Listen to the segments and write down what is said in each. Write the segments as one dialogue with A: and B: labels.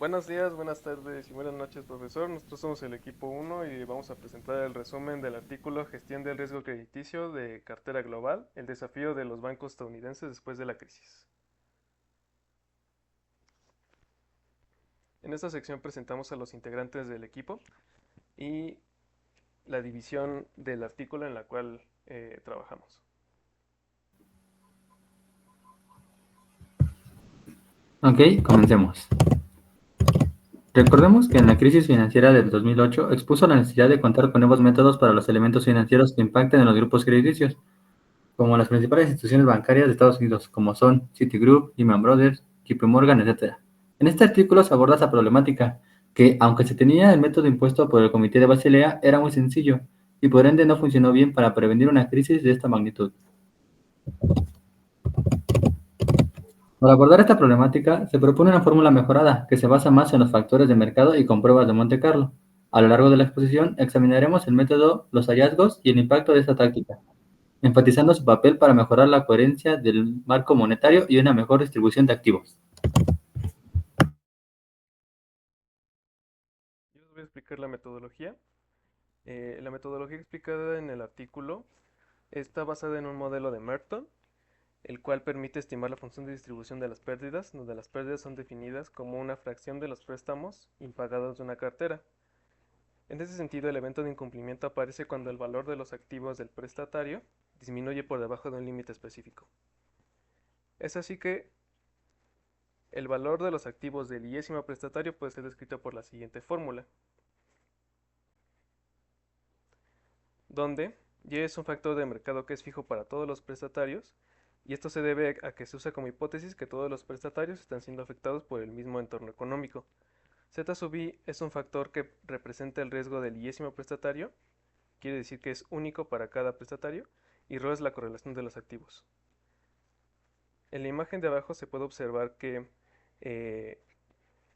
A: Buenos días, buenas tardes y buenas noches, profesor. Nosotros somos el equipo uno y vamos a presentar el resumen del artículo Gestión del riesgo crediticio de cartera global, el desafío de los bancos estadounidenses después de la crisis. En esta sección presentamos a los integrantes del equipo y la división del artículo en la cual trabajamos.
B: Ok, comencemos. Recordemos que en la crisis financiera del 2008 expuso la necesidad de contar con nuevos métodos para los elementos financieros que impacten en los grupos crediticios, como las principales instituciones bancarias de Estados Unidos, como son Citigroup, Lehman Brothers, JP Morgan, etc. En este artículo se aborda esa problemática, que aunque se tenía el método impuesto por el Comité de Basilea, era muy sencillo y por ende no funcionó bien para prevenir una crisis de esta magnitud. Para abordar esta problemática, se propone una fórmula mejorada que se basa más en los factores de mercado y con pruebas de Monte Carlo. A lo largo de la exposición examinaremos el método, los hallazgos y el impacto de esta táctica, enfatizando su papel para mejorar la coherencia del marco monetario y una mejor distribución de activos.
A: Yo les voy a explicar la metodología. La metodología explicada en el artículo está basada en un modelo de Merton, el cual permite estimar la función de distribución de las pérdidas, donde las pérdidas son definidas como una fracción de los préstamos impagados de una cartera. En ese sentido, el evento de incumplimiento aparece cuando el valor de los activos del prestatario disminuye por debajo de un límite específico. Es así que el valor de los activos del iésimo prestatario puede ser descrito por la siguiente fórmula, donde Y es un factor de mercado que es fijo para todos los prestatarios, y esto se debe a que se usa como hipótesis que todos los prestatarios están siendo afectados por el mismo entorno económico. Z sub i es un factor que representa el riesgo del iésimo prestatario, quiere decir que es único para cada prestatario, y ρ es la correlación de los activos. En la imagen de abajo se puede observar que eh,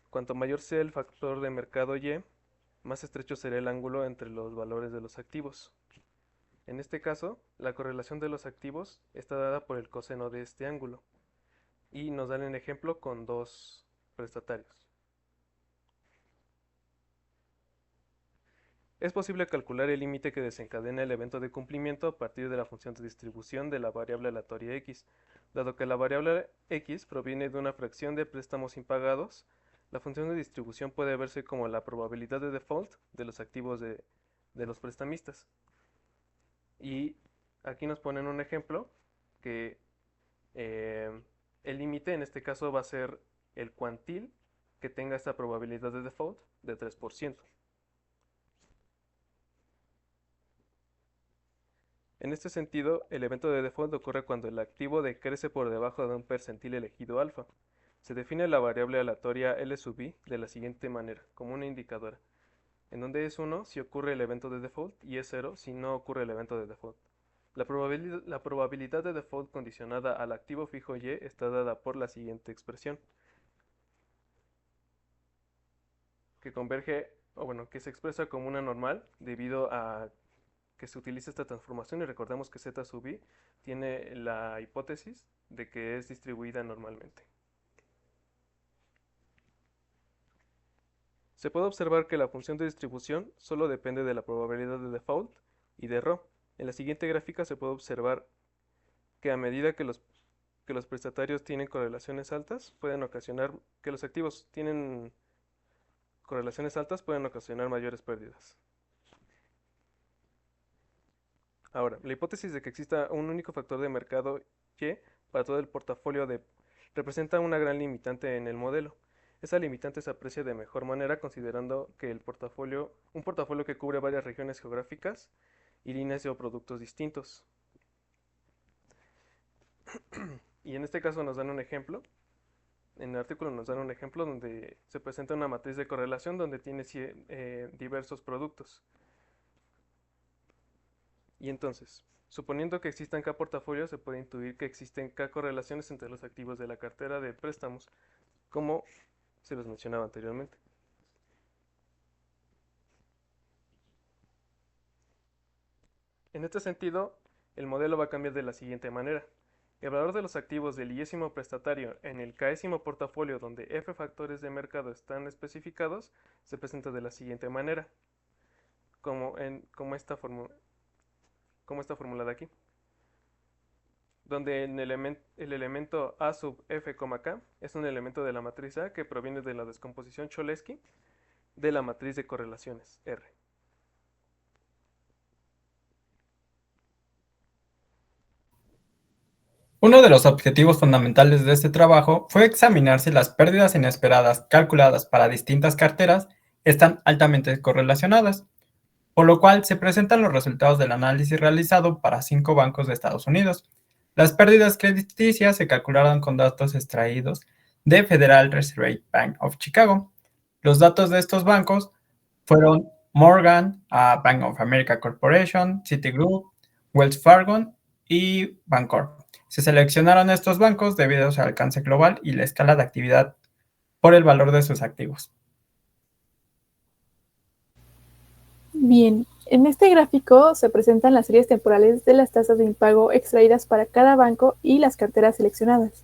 A: cuanto mayor sea el factor de mercado Y, más estrecho será el ángulo entre los valores de los activos. En este caso, la correlación de los activos está dada por el coseno de este ángulo, y nos dan el ejemplo con dos prestatarios. Es posible calcular el límite que desencadena el evento de cumplimiento a partir de la función de distribución de la variable aleatoria x. Dado que la variable x proviene de una fracción de préstamos impagados, la función de distribución puede verse como la probabilidad de default de los activos de los prestamistas. Y aquí nos ponen un ejemplo que eh, el límite en este caso va a ser el cuantil que tenga esta probabilidad de default de 3%. En este sentido, el evento de default ocurre cuando el activo decrece por debajo de un percentil elegido alfa. Se define la variable aleatoria L sub i de la siguiente manera, como una indicadora, en donde es 1 si ocurre el evento de default y es 0 si no ocurre el evento de default. La probabilidad de default condicionada al activo fijo y está dada por la siguiente expresión, que converge, o bueno, que se expresa como una normal debido a que se utiliza esta transformación, y recordemos que z sub i tiene la hipótesis de que es distribuida normalmente. Se puede observar que la función de distribución solo depende de la probabilidad de default y de ρ. En la siguiente gráfica se puede observar que a medida que los prestatarios tienen correlaciones altas, pueden ocasionar que los activos tienen correlaciones altas pueden ocasionar mayores pérdidas. Ahora, la hipótesis de que exista un único factor de mercado Y para todo el portafolio representa una gran limitante en el modelo. Esa limitante se aprecia de mejor manera considerando que un portafolio que cubre varias regiones geográficas y líneas o productos distintos. Y en este caso nos dan un ejemplo. En el artículo nos dan un ejemplo donde se presenta una matriz de correlación donde tiene diversos productos. Y entonces, suponiendo que existan K portafolios, se puede intuir que existen K correlaciones entre los activos de la cartera de préstamos, como se los mencionaba anteriormente. En este sentido, el modelo va a cambiar de la siguiente manera. El valor de los activos del y prestatario en el k portafolio donde F factores de mercado están especificados se presenta de la siguiente manera, como está formulada aquí, donde el elemento A sub F, K es un elemento de la matriz A que proviene de la descomposición Cholesky de la matriz de correlaciones R.
C: Uno de los objetivos fundamentales de este trabajo fue examinar si las pérdidas inesperadas calculadas para distintas carteras están altamente correlacionadas, por lo cual se presentan los resultados del análisis realizado para 5 bancos de Estados Unidos. Las pérdidas crediticias se calcularon con datos extraídos de Federal Reserve Bank of Chicago. Los datos de estos bancos fueron Morgan, Bank of America Corporation, Citigroup, Wells Fargo y Bancorp. Se seleccionaron estos bancos debido a su alcance global y la escala de actividad por el valor de sus activos.
D: Bien, en este gráfico se presentan las series temporales de las tasas de impago extraídas para cada banco y las carteras seleccionadas.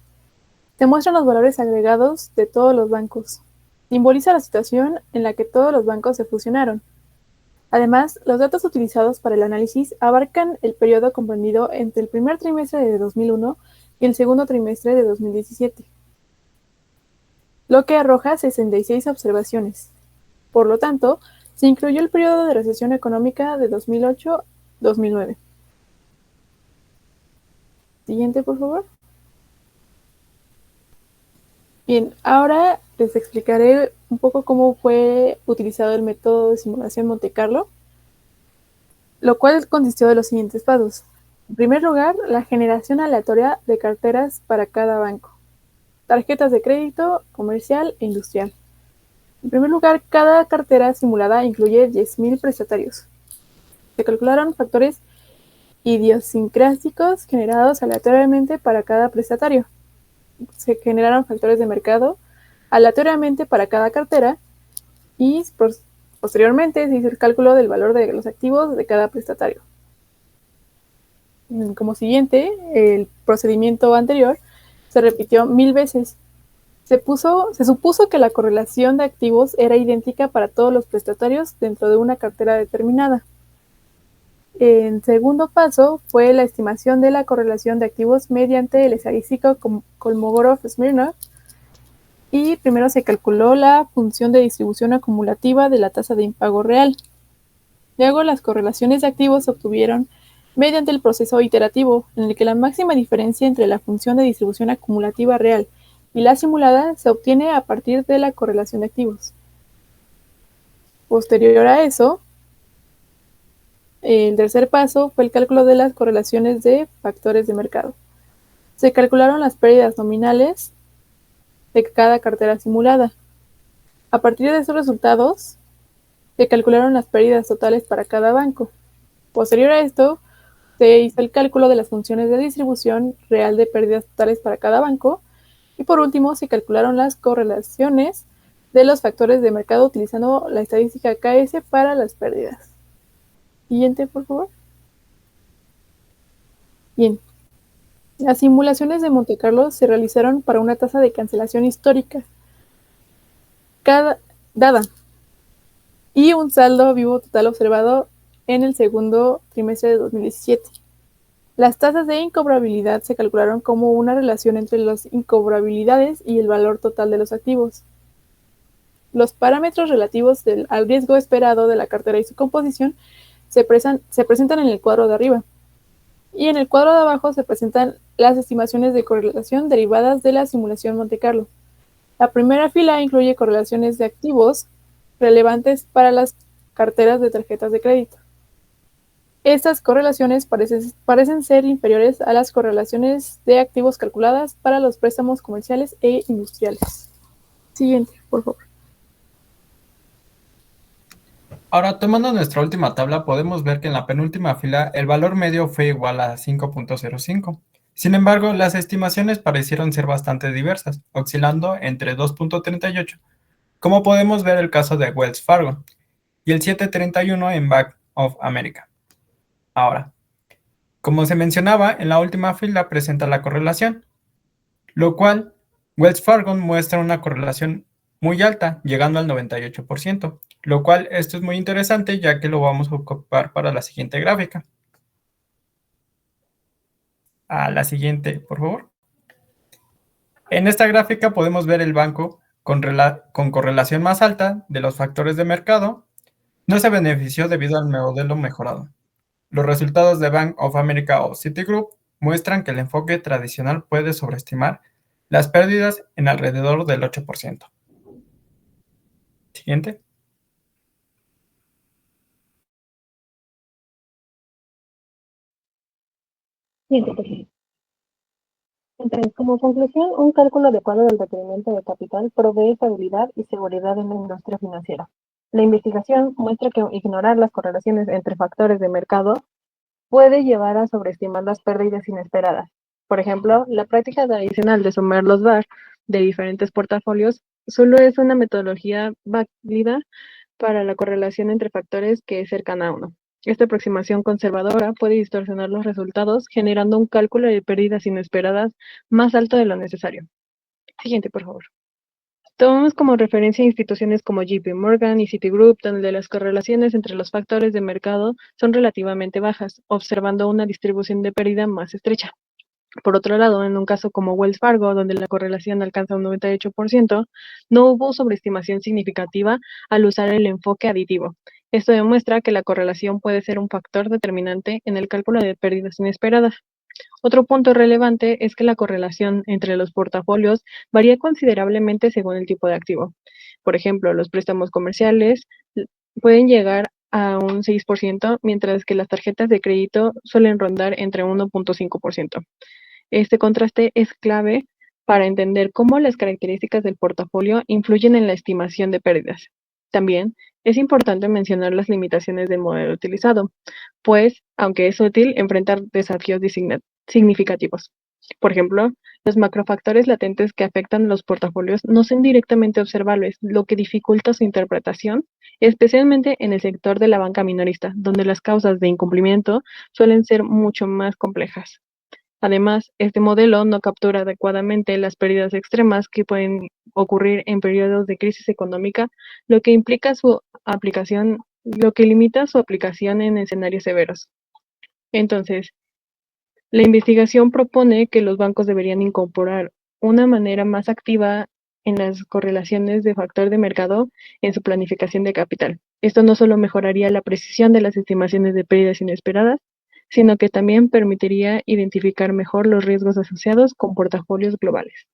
D: Se muestran los valores agregados de todos los bancos. Simboliza la situación en la que todos los bancos se fusionaron. Además, los datos utilizados para el análisis abarcan el periodo comprendido entre el primer trimestre de 2001 y el segundo trimestre de 2017, lo que arroja 66 observaciones. Por lo tanto, se incluyó el periodo de recesión económica de 2008-2009. Siguiente, por favor. Bien, ahora les explicaré un poco cómo fue utilizado el método de simulación Monte Carlo, lo cual consistió de los siguientes pasos. En primer lugar, la generación aleatoria de carteras para cada banco, tarjetas de crédito, comercial e industrial. En primer lugar, cada cartera simulada incluye 10.000 prestatarios. Se calcularon factores idiosincrásicos generados aleatoriamente para cada prestatario. Se generaron factores de mercado aleatoriamente para cada cartera y posteriormente se hizo el cálculo del valor de los activos de cada prestatario. Como siguiente, el procedimiento anterior se repitió 1000 veces. Se supuso que la correlación de activos era idéntica para todos los prestatarios dentro de una cartera determinada. El segundo paso fue la estimación de la correlación de activos mediante el estadístico Kolmogorov-Smirnov, y primero se calculó la función de distribución acumulativa de la tasa de impago real. Luego las correlaciones de activos se obtuvieron mediante el proceso iterativo, en el que la máxima diferencia entre la función de distribución acumulativa real y la simulada se obtiene a partir de la correlación de activos. Posterior a eso, el tercer paso fue el cálculo de las correlaciones de factores de mercado. Se calcularon las pérdidas nominales de cada cartera simulada. A partir de estos resultados, se calcularon las pérdidas totales para cada banco. Posterior a esto, se hizo el cálculo de las funciones de distribución real de pérdidas totales para cada banco. Y por último, se calcularon las correlaciones de los factores de mercado utilizando la estadística KS para las pérdidas. Siguiente, por favor. Bien. Las simulaciones de Monte Carlo se realizaron para una tasa de cancelación histórica dada y un saldo vivo total observado en el segundo trimestre de 2017. Las tasas de incobrabilidad se calcularon como una relación entre las incobrabilidades y el valor total de los activos. Los parámetros relativos al riesgo esperado de la cartera y su composición se presentan en el cuadro de arriba. Y en el cuadro de abajo se presentan las estimaciones de correlación derivadas de la simulación Monte Carlo. La primera fila incluye correlaciones de activos relevantes para las carteras de tarjetas de crédito. Estas correlaciones parecen ser inferiores a las correlaciones de activos calculadas para los préstamos comerciales e industriales. Siguiente, por favor.
C: Ahora, tomando nuestra última tabla, podemos ver que en la penúltima fila el valor medio fue igual a 5.05. Sin embargo, las estimaciones parecieron ser bastante diversas, oscilando entre 2.38, como podemos ver el caso de Wells Fargo, y el 7.31 en Bank of America. Ahora, Como se mencionaba, en la última fila presenta la correlación, lo cual Wells Fargo muestra una correlación muy alta, llegando al 98%, lo cual esto es muy interesante ya que lo vamos a ocupar para la siguiente gráfica. A la siguiente, por favor. En esta gráfica podemos ver el banco con correlación más alta de los factores de mercado. No se benefició debido al modelo mejorado. Los resultados de Bank of America o Citigroup muestran que el enfoque tradicional puede sobreestimar las pérdidas en alrededor del 8%. Siguiente.
E: Siguiente, por favor. Entonces, como conclusión, un cálculo adecuado del requerimiento de capital provee estabilidad y seguridad en la industria financiera. La investigación muestra que ignorar las correlaciones entre factores de mercado puede llevar a sobreestimar las pérdidas inesperadas. Por ejemplo, la práctica tradicional de sumar los VaR de diferentes portafolios solo es una metodología válida para la correlación entre factores que es cercana a uno. Esta aproximación conservadora puede distorsionar los resultados, generando un cálculo de pérdidas inesperadas más alto de lo necesario. Siguiente, por favor. Tomamos como referencia instituciones como JP Morgan y Citigroup, donde las correlaciones entre los factores de mercado son relativamente bajas, observando una distribución de pérdida más estrecha. Por otro lado, en un caso como Wells Fargo, donde la correlación alcanza un 98%, no hubo sobreestimación significativa al usar el enfoque aditivo. Esto demuestra que la correlación puede ser un factor determinante en el cálculo de pérdidas inesperadas. Otro punto relevante es que la correlación entre los portafolios varía considerablemente según el tipo de activo. Por ejemplo, los préstamos comerciales pueden llegar a un 6%, mientras que las tarjetas de crédito suelen rondar entre 1.5%. Este contraste es clave para entender cómo las características del portafolio influyen en la estimación de pérdidas. También es importante mencionar las limitaciones del modelo utilizado, pues, aunque es útil, enfrentar desafíos significativos. Por ejemplo, los macrofactores latentes que afectan los portafolios no son directamente observables, lo que dificulta su interpretación, especialmente en el sector de la banca minorista, donde las causas de incumplimiento suelen ser mucho más complejas. Además, este modelo no captura adecuadamente las pérdidas extremas que pueden ocurrir en periodos de crisis económica, lo que limita su aplicación en escenarios severos. Entonces, la investigación propone que los bancos deberían incorporar una manera más activa en las correlaciones de factor de mercado en su planificación de capital. Esto no solo mejoraría la precisión de las estimaciones de pérdidas inesperadas, sino que también permitiría identificar mejor los riesgos asociados con portafolios globales.